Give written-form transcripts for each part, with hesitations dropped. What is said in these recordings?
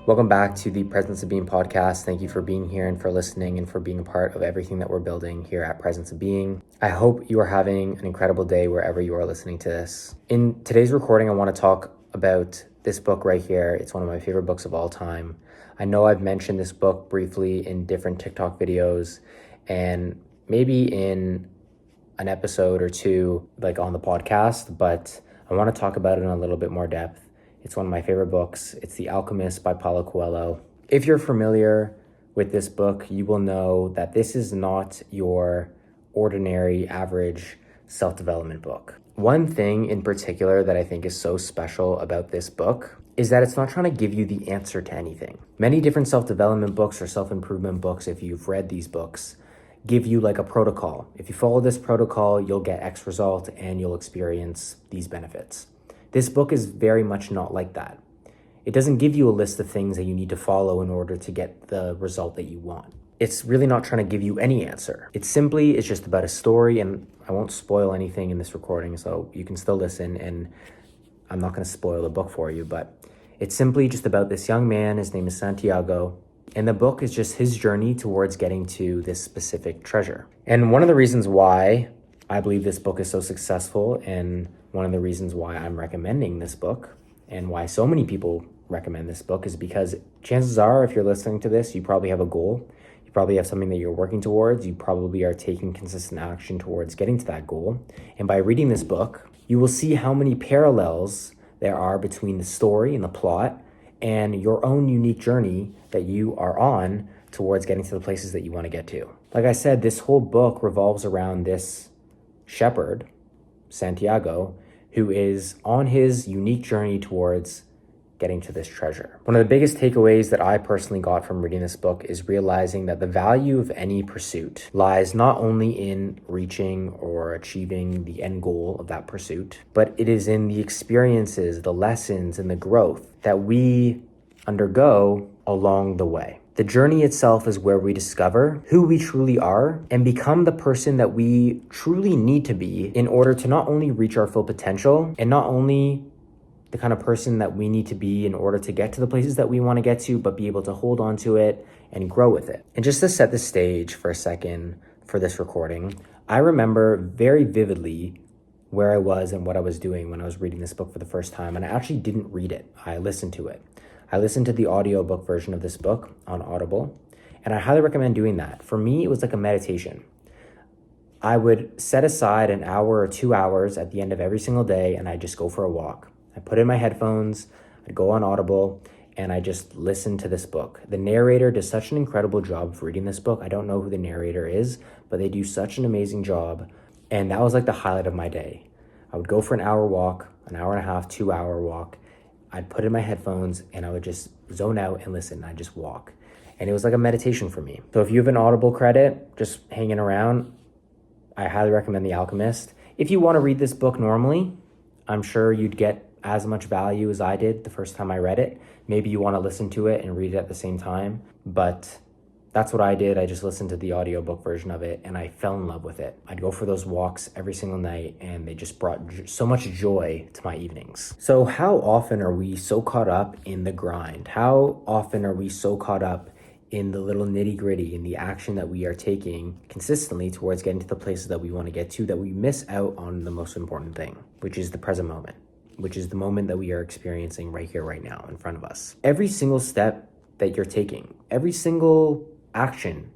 Welcome back to the Presence of Being podcast. Thank you for being here and for listening and for being a part of everything that we're building here at Presence of Being. I hope you are having an incredible day wherever you are listening to this. In today's recording, I want to talk about this book right here. It's one of my favorite books of all time. I know I've mentioned this book briefly in different TikTok videos and maybe in an episode or two, like on the podcast, but I want to talk about it in a little bit more depth. It's one of my favorite books. It's The Alchemist by Paulo Coelho. If you're familiar with this book, you will know that this is not your ordinary, average self-development book. One thing in particular that I think is so special about this book is that it's not trying to give you the answer to anything. Many different self-development books or self-improvement books, if you've read these books, give you like a protocol. If you follow this protocol, you'll get X result and you'll experience these benefits. This book is very much not like that. It doesn't give you a list of things that you need to follow in order to get the result that you want. It's really not trying to give you any answer. It's just about a story, and I won't spoil anything in this recording, so you can still listen, and I'm not going to spoil the book for you, but it's simply just about this young man. His name is Santiago, and the book is just his journey towards getting to this specific treasure. And one of the reasons why I believe this book is so successful, and one of the reasons why I'm recommending this book and why so many people recommend this book, is because chances are, if you're listening to this, you probably have a goal. You probably have something that you're working towards. You probably are taking consistent action towards getting to that goal. And by reading this book, you will see how many parallels there are between the story and the plot and your own unique journey that you are on towards getting to the places that you want to get to. Like I said, this whole book revolves around this shepherd, Santiago, who is on his unique journey towards getting to this treasure. One of the biggest takeaways that I personally got from reading this book is realizing that the value of any pursuit lies not only in reaching or achieving the end goal of that pursuit, but it is in the experiences, the lessons, and the growth that we undergo along the way. The journey itself is where we discover who we truly are and become the person that we truly need to be in order to not only reach our full potential, and not only the kind of person that we need to be in order to get to the places that we want to get to, but be able to hold on to it and grow with it. And just to set the stage for a second for this recording, I remember very vividly where I was and what I was doing when I was reading this book for the first time. And I actually didn't read it. I listened to it. I listened to the audiobook version of this book on Audible, and I highly recommend doing that. For me, it was like a meditation. I would set aside an hour or 2 hours at the end of every single day, and I'd just go for a walk. I put in my headphones, I'd go on Audible, and I just listened to this book. The narrator does such an incredible job of reading this book. I don't know who the narrator is, but they do such an amazing job, and that was like the highlight of my day. I would go for an hour walk, an hour and a half, 2 hour walk. I'd put in my headphones and I would just zone out and listen. I'd just walk. And it was like a meditation for me. So if you have an Audible credit, just hanging around, I highly recommend The Alchemist. If you want to read this book normally, I'm sure you'd get as much value as I did the first time I read it. Maybe you want to listen to it and read it at the same time, but that's what I did. I just listened to the audiobook version of it and I fell in love with it. I'd go for those walks every single night and they just brought so much joy to my evenings. So how often are we so caught up in the grind? How often are we so caught up in the little nitty gritty, in the action that we are taking consistently towards getting to the places that we want to get to, that we miss out on the most important thing, which is the present moment, which is the moment that we are experiencing right here, right now in front of us. Every single step that you're taking, every single action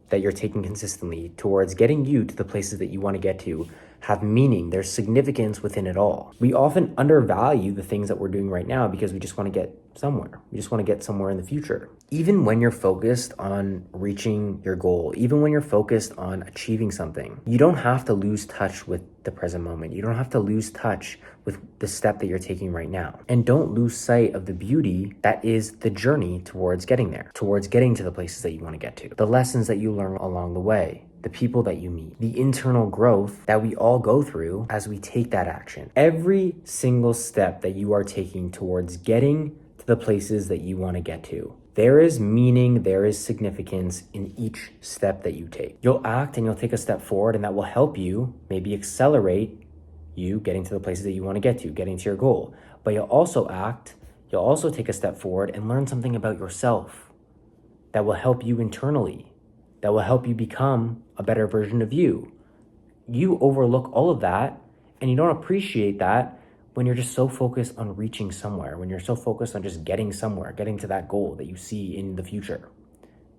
that you're taking consistently towards getting you to the places that you want to get to have meaning. There's significance within it all. We often undervalue the things that we're doing right now because we just want to get somewhere. We just want to get somewhere in the future. Even when you're focused on reaching your goal, even when you're focused on achieving something, you don't have to lose touch with the present moment. You don't have to lose touch with the step that you're taking right now. And don't lose sight of the beauty that is the journey towards getting there, towards getting to the places that you want to get to, the lessons that you learn along the way, the people that you meet, the internal growth that we all go through as we take that action. Every single step that you are taking towards getting to the places that you want to get to, there is meaning, there is significance in each step that you take. You'll act and you'll take a step forward, and that will help you maybe accelerate you getting to the places that you want to get to, getting to your goal. But you'll also act, you'll also take a step forward and learn something about yourself that will help you internally, that will help you become a better version of you. You overlook all of that and you don't appreciate that when you're just so focused on reaching somewhere, when you're so focused on just getting somewhere, getting to that goal that you see in the future.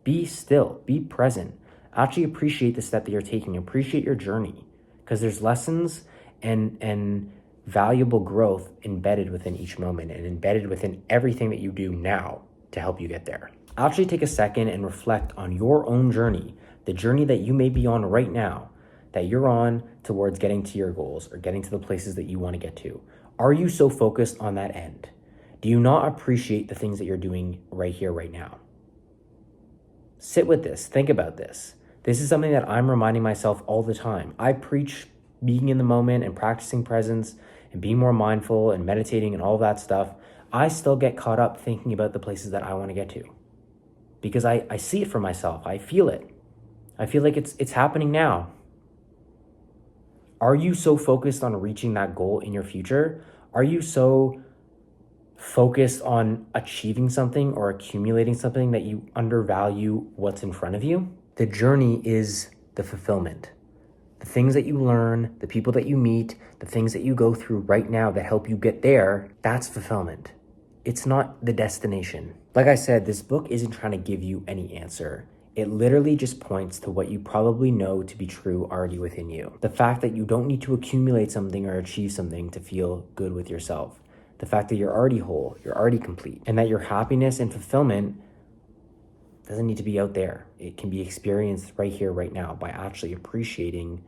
Be still, be present. Actually appreciate the step that you're taking, appreciate your journey, because there's lessons and valuable growth embedded within each moment and embedded within everything that you do now to help you get there. Actually take a second and reflect on your own journey, the journey that you may be on right now, that you're on towards getting to your goals or getting to the places that you want to get to. Are you so focused on that end? Do you not appreciate the things that you're doing right here, right now? Sit with this, think about this. This is something that I'm reminding myself all the time. I preach being in the moment and practicing presence and being more mindful and meditating and all that stuff. I still get caught up thinking about the places that I want to get to because I see it for myself. I feel it. I feel like it's happening now. Are you so focused on reaching that goal in your future? Are you so focused on achieving something or accumulating something that you undervalue what's in front of you? The journey is the fulfillment. The things that you learn, the people that you meet, the things that you go through right now that help you get there, that's fulfillment. It's not the destination. Like I said, this book isn't trying to give you any answer. It literally just points to what you probably know to be true already within you. The fact that you don't need to accumulate something or achieve something to feel good with yourself. The fact that you're already whole, you're already complete, and that your happiness and fulfillment doesn't need to be out there. It can be experienced right here, right now, by actually appreciating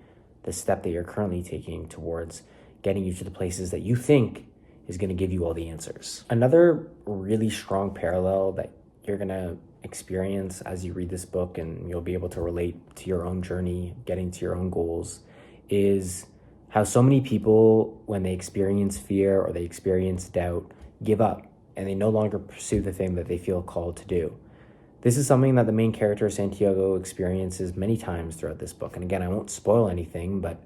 the step that you're currently taking towards getting you to the places that you think is going to give you all the answers. Another really strong parallel that you're going to experience as you read this book, and you'll be able to relate to your own journey, getting to your own goals, is how so many people, when they experience fear or they experience doubt, give up and they no longer pursue the thing that they feel called to do. This is something that the main character, Santiago, experiences many times throughout this book. And again, I won't spoil anything, but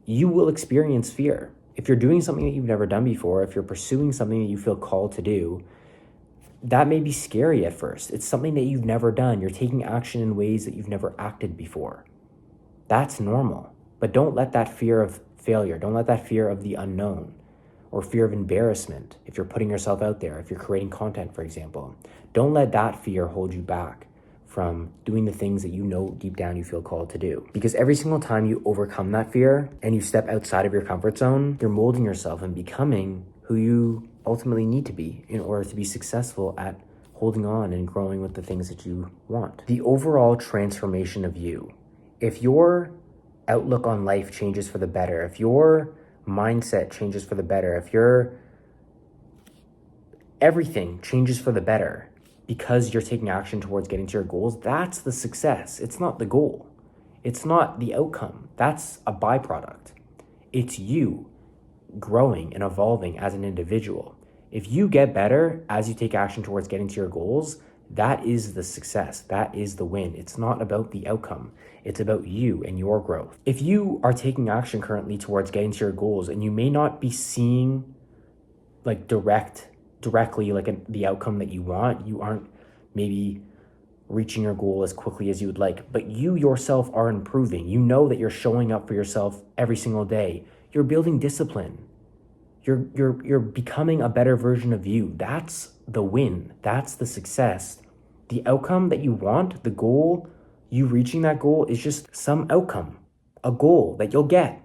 you will experience fear. If you're doing something that you've never done before, if you're pursuing something that you feel called to do, that may be scary at first. It's something that you've never done. You're taking action in ways that you've never acted before. That's normal. But don't let that fear of failure, don't let that fear of the unknown or fear of embarrassment, if you're putting yourself out there, if you're creating content, for example, don't let that fear hold you back from doing the things that you know deep down you feel called to do. Because every single time you overcome that fear and you step outside of your comfort zone, you're molding yourself and becoming who you ultimately need to be in order to be successful at holding on and growing with the things that you want. The overall transformation of you, if your outlook on life changes for the better, if your mindset changes for the better, if your everything changes for the better because you're taking action towards getting to your goals, that's the success. It's not the goal. It's not the outcome. That's a byproduct. It's you growing and evolving as an individual. If you get better as you take action towards getting to your goals, that is the success. That is the win. It's not about the outcome. It's about you and your growth. If you are taking action currently towards getting to your goals and you may not be seeing like directly like the outcome that you want, you aren't maybe reaching your goal as quickly as you would like, but you yourself are improving. You know that you're showing up for yourself every single day. You're building discipline. You're becoming a better version of you. That's the win. That's the success. The outcome that you want, the goal, you reaching that goal is just some outcome, a goal that you'll get.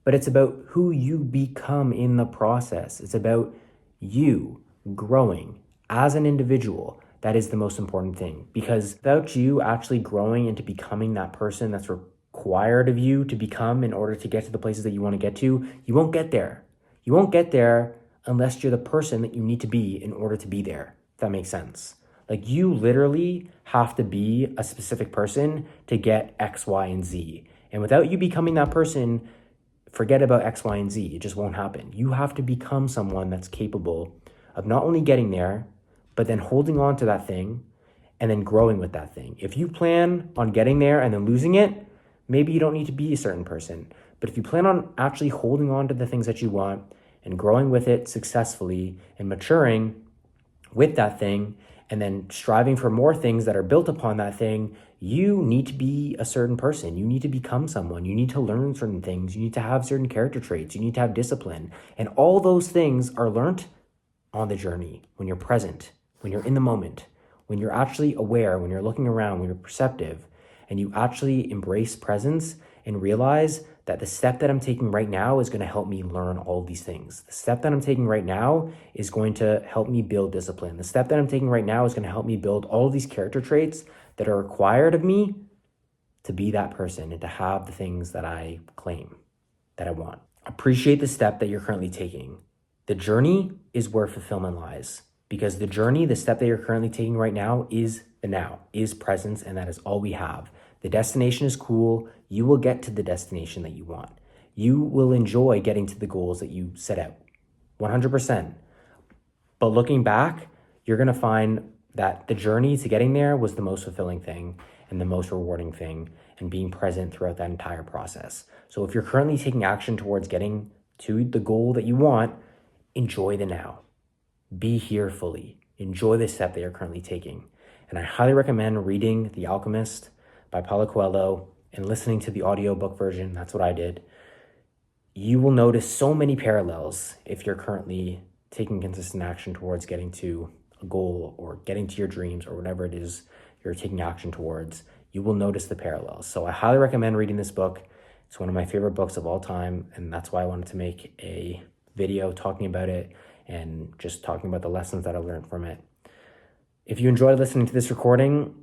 But it's about who you become in the process. It's about you growing as an individual. That is the most important thing, because without you actually growing into becoming that person that's required of you to become in order to get to the places that you want to get to, you won't get there. You won't get there unless you're the person that you need to be in order to be there, if that makes sense. Like, you literally have to be a specific person to get X, Y, and Z. And without you becoming that person, forget about X, Y, and Z. It just won't happen. You have to become someone that's capable of not only getting there, but then holding on to that thing and then growing with that thing. If you plan on getting there and then losing it, maybe you don't need to be a certain person. But if you plan on actually holding on to the things that you want and growing with it successfully and maturing, with that thing and then striving for more things that are built upon that thing, you need to be a certain person. You need to become someone. You need to learn certain things. You need to have certain character traits. You need to have discipline. And all those things are learned on the journey, when you're present, when you're in the moment, when you're actually aware, when you're looking around, when you're perceptive, and you actually embrace presence and realize that the step that I'm taking right now is going to help me learn all of these things. The step that I'm taking right now is going to help me build discipline. The step that I'm taking right now is going to help me build all of these character traits that are required of me to be that person and to have the things that I claim, that I want. Appreciate the step that you're currently taking. The journey is where fulfillment lies, because the journey, the step that you're currently taking right now is the now, is presence, and that is all we have. The destination is cool. You will get to the destination that you want. You will enjoy getting to the goals that you set out, 100%. But looking back, you're going to find that the journey to getting there was the most fulfilling thing and the most rewarding thing, and being present throughout that entire process. So if you're currently taking action towards getting to the goal that you want, enjoy the now. Be here fully. Enjoy the step that you're currently taking. And I highly recommend reading The Alchemist by Paulo Coelho and listening to the audiobook version. That's what I did. You will notice so many parallels if you're currently taking consistent action towards getting to a goal or getting to your dreams or whatever it is you're taking action towards. You will notice the parallels. So I highly recommend reading this book. It's one of my favorite books of all time, and that's why I wanted to make a video talking about it and just talking about the lessons that I learned from it. If you enjoyed listening to this recording,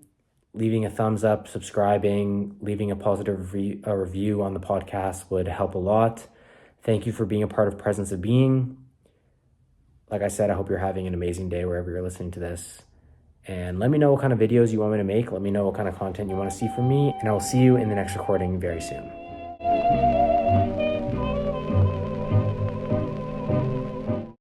leaving a thumbs up, subscribing, leaving a positive review on the podcast would help a lot. Thank you for being a part of Presence of Being. Like I said, I hope you're having an amazing day wherever you're listening to this. And let me know what kind of videos you want me to make. Let me know what kind of content you want to see from me. And I will see you in the next recording very soon.